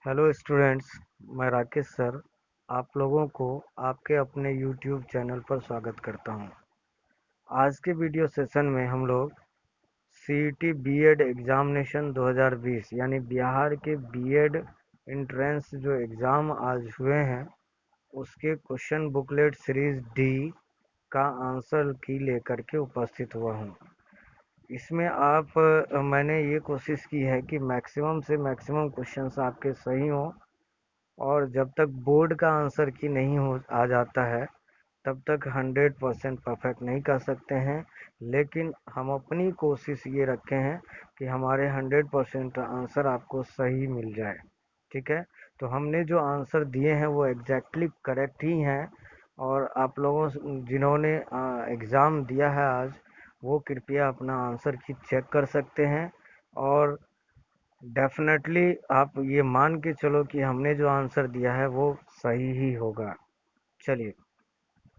Hello students. मैं Rakesh sir आप लोगों को आपके अपने यूट्यूब चैनल पर स्वागत करता हूं। आज के वीडियो सेशन में हम लोग सीईटी बीएड एग्जामिनेशन 2020 यानी बिहार के बीएड एंट्रेंस जो एग्ज़ाम आज हुए हैं उसके क्वेश्चन बुकलेट सीरीज डी का आंसर की लेकर के उपस्थित हुआ हूं। इसमें मैंने ये कोशिश की है कि मैक्सिमम से मैक्सिमम क्वेश्चंस आपके सही हों, और जब तक बोर्ड का आंसर की नहीं हो आ जाता है तब तक 100% परफेक्ट नहीं कर सकते हैं। लेकिन हम अपनी कोशिश ये रखे हैं कि हमारे 100% आंसर आपको सही मिल जाए। ठीक है, तो हमने जो आंसर दिए हैं वो एग्जैक्टली करेक्ट ही हैं। और आप लोगों जिन्होंने एग्ज़ाम दिया है आज, वो कृपया अपना आंसर की चेक कर सकते हैं। और डेफिनेटली आप ये मान के चलो कि हमने जो आंसर दिया है वो सही ही होगा। चलिए,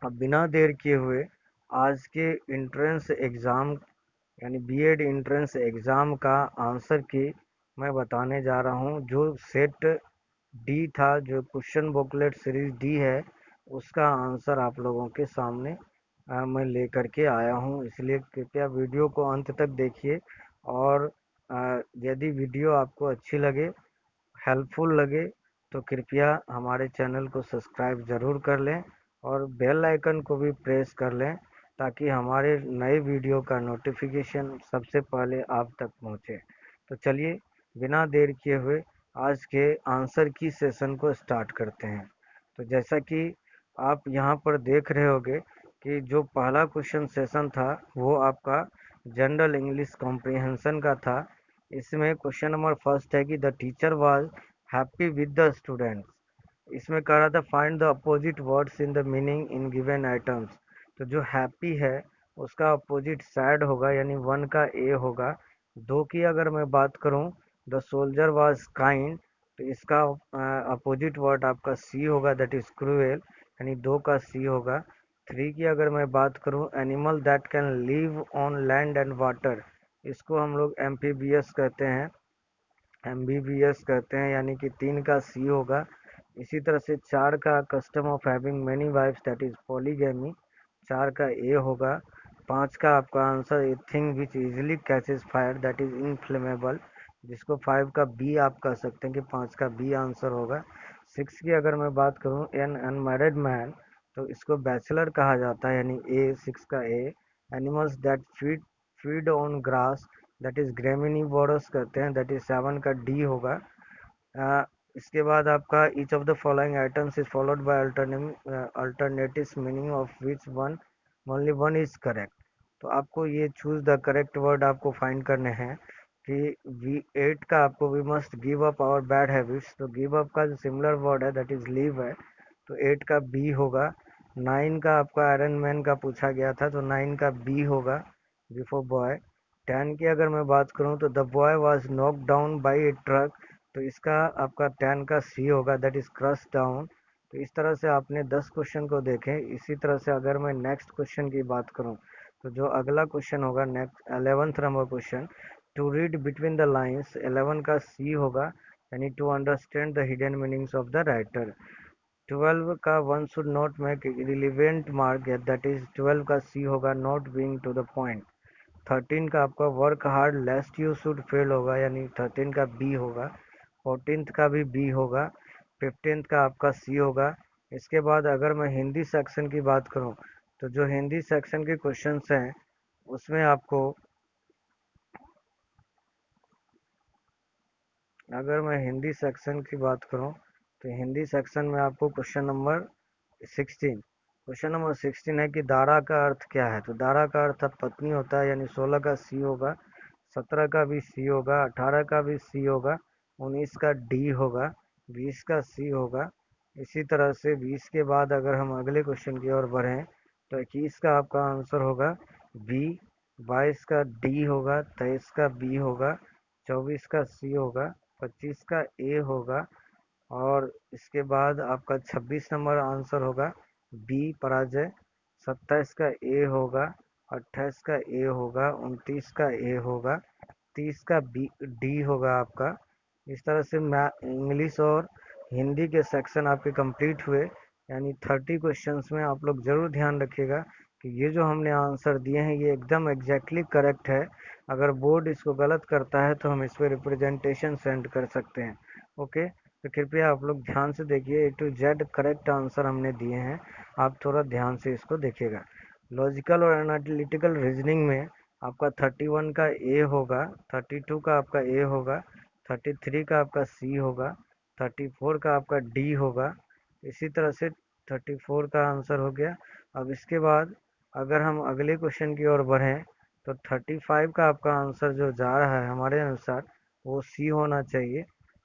अब बिना देर किए हुए आज के इंट्रेंस एग्ज़ाम यानी बीएड इंट्रेंस एग्ज़ाम का आंसर की मैं बताने जा रहा हूँ। जो सेट डी था, जो क्वेश्चन बुकलेट सीरीज डी है, उसका आंसर आप लोगों के सामने मैं लेकर के आया हूँ। इसलिए कृपया वीडियो को अंत तक देखिए। और यदि वीडियो आपको अच्छी लगे, हेल्पफुल लगे, तो कृपया हमारे चैनल को सब्सक्राइब ज़रूर कर लें और बेल आइकन को भी प्रेस कर लें, ताकि हमारे नए वीडियो का नोटिफिकेशन सबसे पहले आप तक पहुंचे। तो चलिए, बिना देर किए हुए आज के आंसर की सेशन को स्टार्ट करते हैं। तो जैसा कि आप यहाँ पर देख रहे होंगे कि जो पहला क्वेश्चन सेशन था वो आपका जनरल इंग्लिश कॉम्प्रिहेंशन का था। इसमें क्वेश्चन नंबर फर्स्ट है कि the teacher was happy with the students. इसमें कह रहा था find the opposite words in the meaning in given items. तो जो हैप्पी है उसका अपोजिट सैड होगा, यानी 1 का ए होगा। 2 की अगर मैं बात करूं, द सोल्जर वाज काइंड, तो इसका अपोजिट वर्ड आपका सी होगा, दैट इज क्रूएल, यानी 2 का सी होगा। 3 की अगर मैं बात करूं, animal that can live on land and water, इसको हम लोग एम्फीबियस कहते हैं, एम्बीबीएस कहते हैं, यानी कि 3 का सी होगा। इसी तरह से 4 का custom of having many wives, that is polygamy, 4 का ए होगा। 5 का आपका answer a thing which easily catches fire, that is inflammable, जिसको 5 का बी आप कह सकते हैं कि 5 का बी आंसर होगा। 6 की अगर मैं बात करूं, एन अनमैरिड मैन, तो इसको बैचलर कहा जाता है, यानी ए, 6 का A. Animals that feed on grass, that is graminivorous कहते हैं, दैट इज 7 का डी होगा। इसके बाद आपका each of the following items is followed by alternatives meaning of which one only one is correct. तो आपको ये चूज द करेक्ट वर्ड आपको फाइंड करने हैं कि वी 8 का आपको we must give up our bad habits, तो गिव अप का जो सिमिलर वर्ड है दैट इज लीव है, तो 8 का बी होगा। 9 का आपका आयरन मैन का पूछा गया था, तो 9 का बी होगा, बिफोर बॉय। 10 की अगर मैं बात करूं, तो the boy was knock down by A truck, तो इसका आपका 10 का सी होगा, दैट इज क्रश डाउन। तो इस तरह से आपने 10 क्वेश्चन को देखे। इसी तरह से अगर मैं नेक्स्ट क्वेश्चन की बात करूं, तो जो अगला क्वेश्चन होगा next 11th number question, to read between the lines, 11 का सी होगा, यानी to understand the hidden meanings of the writer. 12 का one should not make relevant mark, that is 12 का सी होगा, not being to the point. 13 का आपका work hard lest you should fail होगा, यानी 13 का बी होगा। 14th का भी बी होगा। 15th का आपका सी होगा। इसके बाद अगर मैं हिंदी सेक्शन की बात करूं, तो जो हिंदी सेक्शन के क्वेश्चंस हैं उसमें आपको, अगर मैं हिंदी सेक्शन की बात करूं, तो हिंदी सेक्शन में आपको क्वेश्चन नंबर 16 है कि दारा का अर्थ क्या है। तो दारा का अर्थ पत्नी होता है, यानी 16 का सी होगा। 17 का भी सी होगा। 18 का भी सी होगा। 19 का डी होगा। 20 का सी होगा। इसी तरह से 20 के बाद अगर हम अगले क्वेश्चन की ओर बढ़ें, तो 21 का आपका आंसर होगा बी। 22 का डी होगा। 23 का बी होगा। 24 का सी होगा। 25 का ए होगा। और इसके बाद आपका 26 नंबर आंसर होगा बी, पराजय। 27 का ए होगा। 28 का ए होगा। 29 का ए होगा। 30 का बी डी होगा आपका। इस तरह से इंग्लिश और हिंदी के सेक्शन आपके कंप्लीट हुए। यानी 30 क्वेश्चंस में आप लोग ज़रूर ध्यान रखिएगा कि ये जो हमने आंसर दिए हैं ये एकदम एग्जैक्टली करेक्ट है। अगर बोर्ड इसको गलत करता है तो हम इस पर रिप्रेजेंटेशन सेंड कर सकते हैं। ओके, तो कृपया आप लोग ध्यान से देखिए, A to Z correct answer हमने दिए हैं, आप थोड़ा ध्यान से इसको देखिएगा। लॉजिकल और एनालिटिकल रीजनिंग में आपका 31 का ए होगा, 32 का आपका ए होगा, 33 का आपका सी होगा, 34 का आपका डी होगा। इसी तरह से 34 का आंसर हो गया। अब इसके बाद अगर हम अगले क्वेश्चन की ओर बढ़ें तो 35 का आपका आंसर जो जा रहा है हमारे अनुसार वो सी होना चाहिए।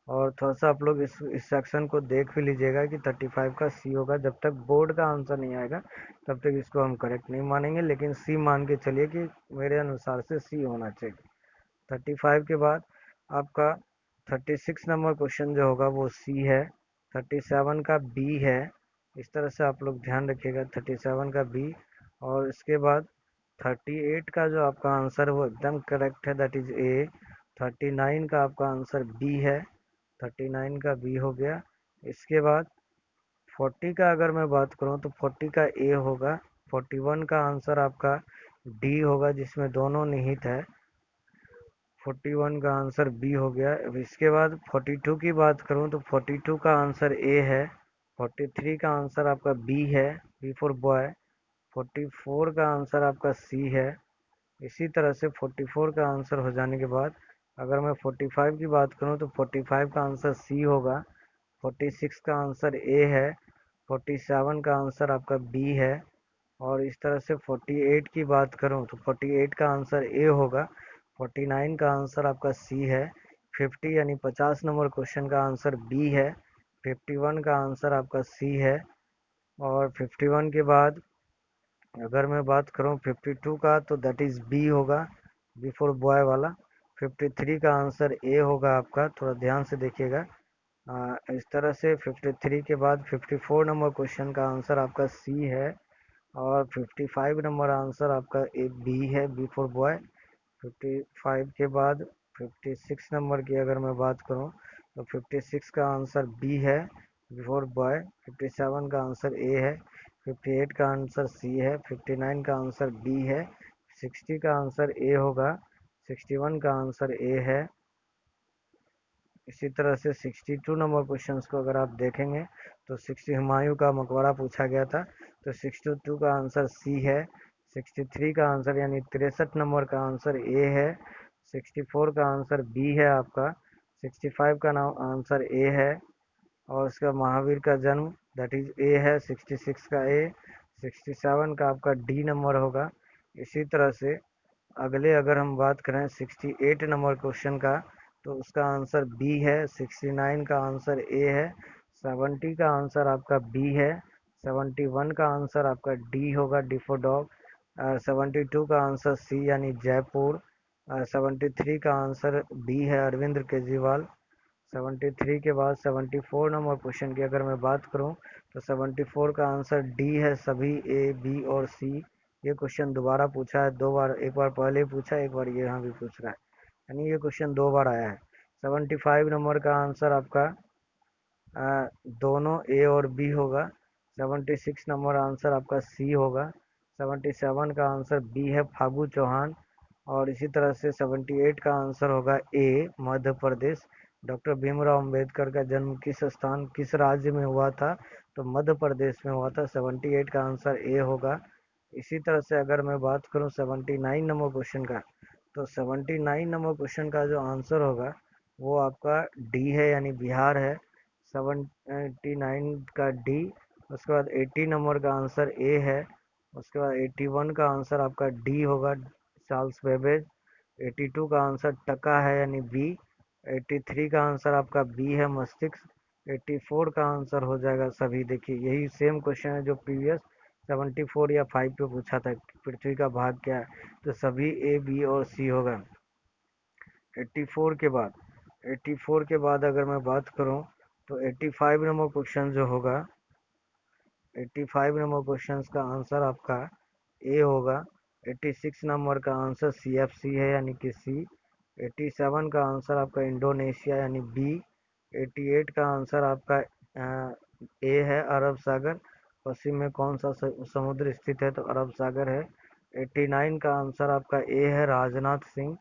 और थोड़ा सा आप लोग इस सेक्शन को देख भी लीजिएगा कि 35 का सी होगा। जब तक बोर्ड का आंसर नहीं आएगा तब तक इसको हम करेक्ट नहीं मानेंगे, लेकिन सी मान के चलिए कि मेरे अनुसार से सी होना चाहिए। 35 के बाद आपका 36 नंबर क्वेश्चन जो होगा वो सी है, 37 का बी है। इस तरह से आप लोग ध्यान रखिएगा, 37 का बी। और इसके बाद 38 का जो आपका आंसर है वो एकदम करेक्ट है, दैट इज ए। 39 का आपका आंसर बी है, 39 का बी हो गया। इसके बाद 40 का अगर मैं बात करूं तो 40 का ए होगा, 41 का आंसर आपका डी होगा जिसमें दोनों निहित है, 41 का आंसर बी हो गया। अब इसके बाद 42 की बात करूं तो 42 का आंसर ए है, 43 का आंसर आपका बी है, बी फॉर बॉय। 44 का आंसर आपका सी है। इसी तरह से 44 का आंसर हो जाने के बाद अगर मैं 45 की बात करूं तो 45 का आंसर सी होगा, 46 का आंसर ए है, 47 का आंसर आपका बी है। और इस तरह से 48 की बात करूं तो 48 का आंसर ए होगा, 49 का आंसर आपका सी है, 50 यानी 50 नंबर क्वेश्चन का आंसर बी है, 51 का आंसर आपका सी है। और 51 के बाद अगर मैं बात करूं 52 का तो दैट इज बी होगा, बिफोर बॉय वाला। 53 का आंसर ए होगा आपका, थोड़ा ध्यान से देखिएगा। इस तरह से 53 के बाद 54 नंबर क्वेश्चन का आंसर आपका सी है। और 55 नंबर आंसर आपका ए बी है, बी फॉर बॉय। 55 के बाद 56 नंबर की अगर मैं बात करूं तो 56 का आंसर बी है, बिफोर बॉय। 57 का आंसर ए है, 58 का आंसर सी है, 59 का आंसर बी है, 60 का आंसर ए होगा, 61 का आंसर ए है। इसी तरह से 62 नंबर क्वेश्चंस को अगर आप देखेंगे तो 60 हुमायूं का मकबरा पूछा गया था, तो 62 का आंसर सी है। 63 का आंसर यानी 63 नंबर का आंसर ए है। 64 का आंसर बी है आपका। 65 का नाम आंसर ए है। और उसका महावीर का जन्म दैट इज ए है, 66 का ए। 67 का आपका डी नंबर होगा। इसी तरह से अगले अगर हम बात करें 68 नंबर क्वेश्चन का तो उसका आंसर बी है, 69 का आंसर ए है, 70 का आंसर आपका बी है, 71 का आंसर आपका डी होगा, डी फॉर डॉग। 72 का आंसर सी यानी जयपुर। 73 का आंसर बी है, अरविंद केजरीवाल। 73 के बाद 74 नंबर क्वेश्चन की अगर मैं बात करूं तो 74 का आंसर डी है, सभी ए बी और सी। ये क्वेश्चन दोबारा पूछा है, दो बार, एक बार पहले पूछा है, एक बार ये यहाँ भी पूछ रहा है, यानी ये क्वेश्चन दो बार आया है। 75 नंबर का आंसर आपका दोनों ए और बी होगा। 76 नंबर आंसर आपका सी होगा। 77 का आंसर बी है, फागू चौहान। और इसी तरह से 78 का आंसर होगा ए, मध्य प्रदेश। डॉक्टर भीमराव अंबेडकर का जन्म किस स्थान, किस राज्य में हुआ था, तो मध्य प्रदेश में हुआ था। 78 का आंसर ए होगा। इसी तरह से अगर मैं बात करूं 79 नंबर क्वेश्चन का तो 79 नंबर क्वेश्चन का जो आंसर होगा वो आपका डी है, यानी बिहार है। 79 का डी। उसके बाद 80 नंबर का आंसर ए है। उसके बाद 81 का आंसर आपका डी होगा, चार्ल्स बेबेज। 82 का आंसर टका है यानी बी। 83 का आंसर आपका बी है, मस्तिष्क। 84 का आंसर हो जाएगा सभी। देखिए यही सेम क्वेश्चन है जो प्रीवियस 74 या 5 पे पूछा था, पृथ्वी का भाग क्या है, तो सभी ए बी और सी होगा। 84 के बाद 84 के बाद अगर मैं बात करूं तो 85 नंबर क्वेश्चन जो होगा, 85 नंबर क्वेश्चन का आंसर आपका ए होगा। 86 नंबर का आंसर सी एफ सी है, यानी कि सी। 87 का आंसर आपका इंडोनेशिया यानी बी। 88 का आंसर आपका ए है, अरब सागर। पश्चिम में कौन सा समुद्र स्थित है, तो अरब सागर है। 89 का आंसर आपका ए है, राजनाथ सिंह।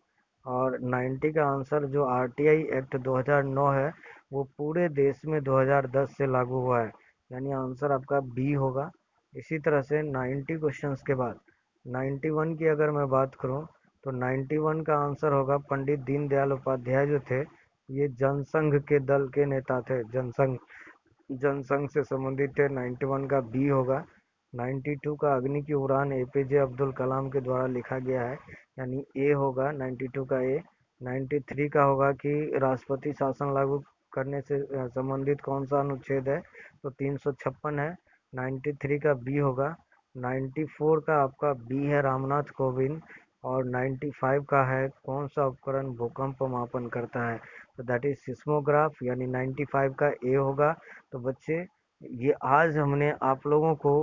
और 90 का आंसर जो आरटीआई एक्ट 2009 है वो पूरे देश में 2010 से लागू हुआ है, यानी आंसर आपका बी होगा। इसी तरह से 90 क्वेश्चंस के बाद 91 की अगर मैं बात करूं, तो 91 का आंसर होगा पंडित दीनदयाल उपाध्याय जो थे, ये जनसंघ के दल के नेता थे। जनसंघ जनसंघ से संबंधित थे। 91 का बी होगा। 92 का अग्नि की उड़ान एपीजे अब्दुल कलाम के द्वारा लिखा गया है, यानी ए होगा 92 का ए। 93 का होगा कि राष्ट्रपति शासन लागू करने से संबंधित कौन सा अनुच्छेद है, तो 356 है। 93 का बी होगा। 94 का आपका बी है, रामनाथ कोविंद। और 95 का है कौन सा उपकरण भूकंप मापन करता है, तो दैट इज सिस्मोग्राफ, यानी 95 का ए होगा। तो बच्चे, ये आज हमने आप लोगों को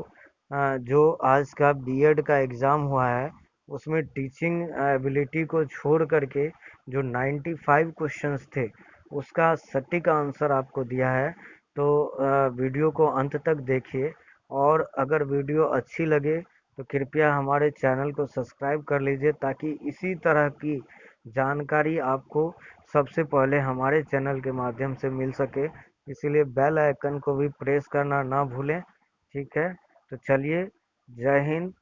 जो आज का बीएड का एग्ज़ाम हुआ है उसमें टीचिंग एबिलिटी को छोड़ करके जो 95 क्वेश्चंस थे उसका सटीक आंसर आपको दिया है। तो वीडियो को अंत तक देखिए, और अगर वीडियो अच्छी लगे तो कृपया हमारे चैनल को सब्सक्राइब कर लीजिए, ताकि इसी तरह की जानकारी आपको सबसे पहले हमारे चैनल के माध्यम से मिल सके। इसीलिए बेल आइकन को भी प्रेस करना ना भूलें। ठीक है, तो चलिए, जय हिंद।